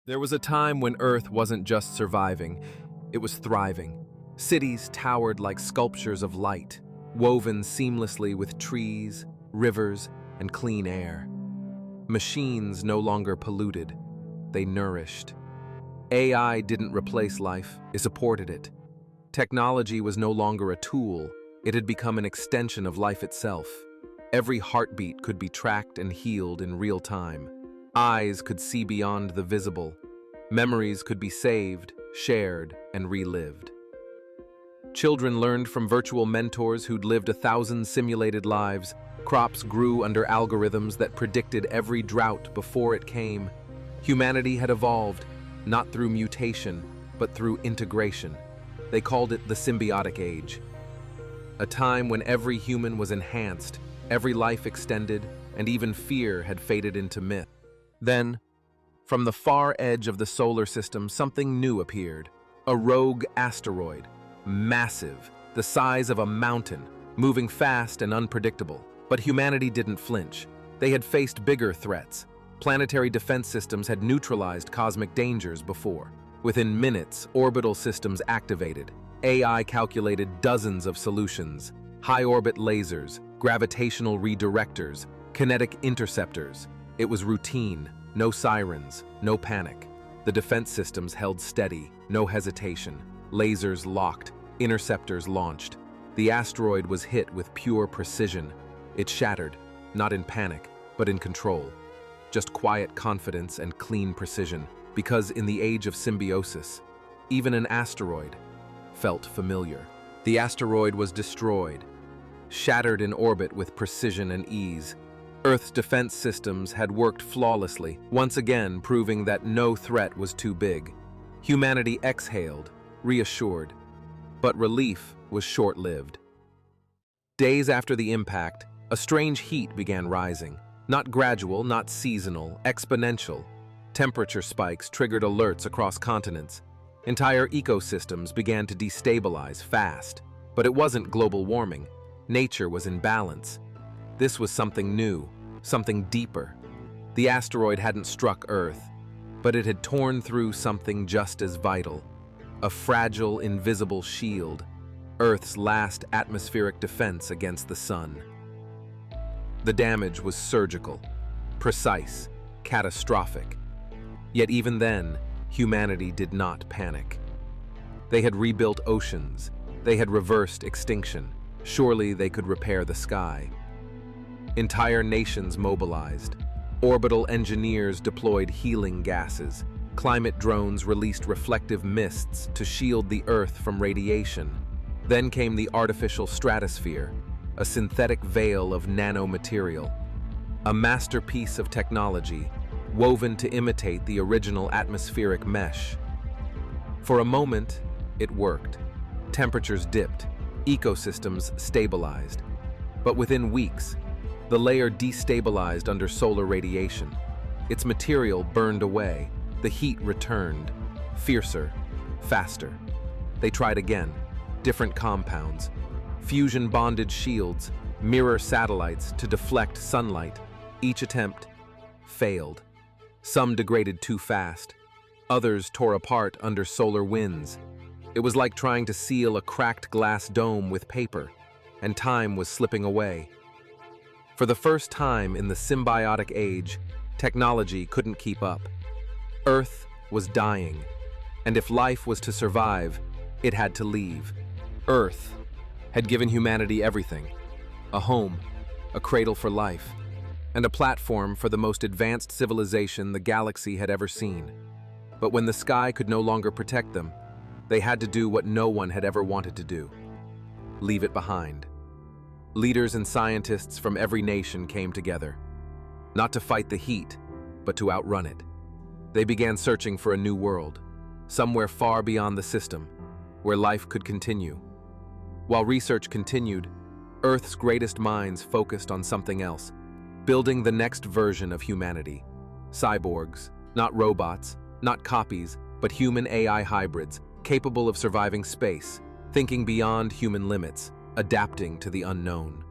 There was a time when Earth wasn't just surviving, it was thriving. Cities towered like sculptures of light, woven seamlessly with trees, rivers, and clean air. Machines no longer polluted, they nourished. AI didn't replace life, it supported it. Technology was no longer a tool, it had become an extension of life itself. Every heartbeat could be tracked and healed in real time. Eyes could see beyond the visible. Memories could be saved, shared, and relived. Children learned from virtual mentors who'd lived 1,000 simulated lives. Crops grew under algorithms that predicted every drought before it came. Humanity had evolved, not through mutation, but through integration. They called it the Symbiotic Age. A time when every human was enhanced, every life extended, and even fear had faded into myth. Then, from the far edge of the solar system, something new appeared. A rogue asteroid, massive, the size of a mountain, moving fast and unpredictable. But humanity didn't flinch. They had faced bigger threats. Planetary defense systems had neutralized cosmic dangers before. Within minutes, orbital systems activated. AI calculated dozens of solutions. High-orbit lasers, gravitational redirectors, kinetic interceptors. It was routine, no sirens, no panic. The defense systems held steady, no hesitation. Lasers locked, interceptors launched. The asteroid was hit with pure precision. It shattered, not in panic, but in control. Just quiet confidence and clean precision, because in the age of symbiosis, even an asteroid felt familiar. The asteroid was destroyed, shattered in orbit with precision and ease. Earth's defense systems had worked flawlessly, once again proving that no threat was too big. Humanity exhaled, reassured, but relief was short-lived. Days after the impact, a strange heat began rising. Not gradual, not seasonal, exponential. Temperature spikes triggered alerts across continents. Entire ecosystems began to destabilize fast. But it wasn't global warming. Nature was in balance. This was something new, something deeper. The asteroid hadn't struck Earth, but it had torn through something just as vital. A fragile, invisible shield, Earth's last atmospheric defense against the sun. The damage was surgical, precise, catastrophic. Yet even then, humanity did not panic. They had rebuilt oceans, they had reversed extinction. Surely they could repair the sky. Entire nations mobilized. Orbital engineers deployed healing gases. Climate drones released reflective mists to shield the Earth from radiation. Then came the artificial stratosphere, a synthetic veil of nanomaterial. A masterpiece of technology, woven to imitate the original atmospheric mesh. For a moment, it worked. Temperatures dipped, ecosystems stabilized. But within weeks, the layer destabilized under solar radiation. Its material burned away. The heat returned, fiercer, faster. They tried again, different compounds, fusion-bonded shields, mirror satellites to deflect sunlight. Each attempt failed. Some degraded too fast. Others tore apart under solar winds. It was like trying to seal a cracked glass dome with paper, and time was slipping away. For the first time in the symbiotic age, technology couldn't keep up. Earth was dying, and if life was to survive, it had to leave. Earth had given humanity everything: a home, a cradle for life, and a platform for the most advanced civilization the galaxy had ever seen. But when the sky could no longer protect them, they had to do what no one had ever wanted to do: leave it behind. Leaders and scientists from every nation came together, not to fight the heat, but to outrun it. They began searching for a new world, somewhere far beyond the system, where life could continue. While research continued, Earth's greatest minds focused on something else: building the next version of humanity. Cyborgs, not robots, not copies, but human AI hybrids, capable of surviving space, thinking beyond human limits, adapting to the unknown.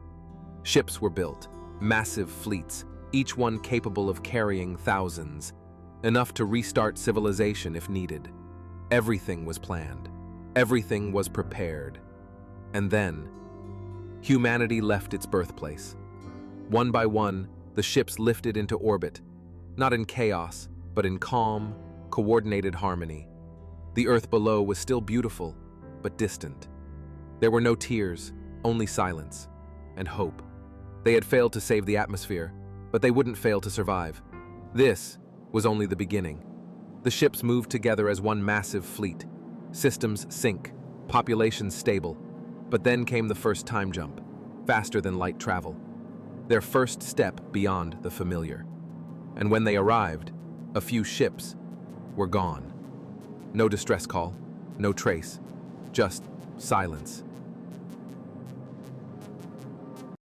Ships were built, massive fleets, each one capable of carrying thousands. enough to restart civilization if needed. Everything was planned. Everything was prepared. And then, humanity left its birthplace. One by one, the ships lifted into orbit, not in chaos, but in calm, coordinated harmony. The Earth below was still beautiful, but distant. There were no tears, only silence and hope. They had failed to save the atmosphere, but they wouldn't fail to survive. This was only the beginning. The ships moved together as one massive fleet. Systems sync, populations stable. But then came the first time jump, faster than light travel. Their first step beyond the familiar. And when they arrived, a few ships were gone. No distress call, no trace, just silence.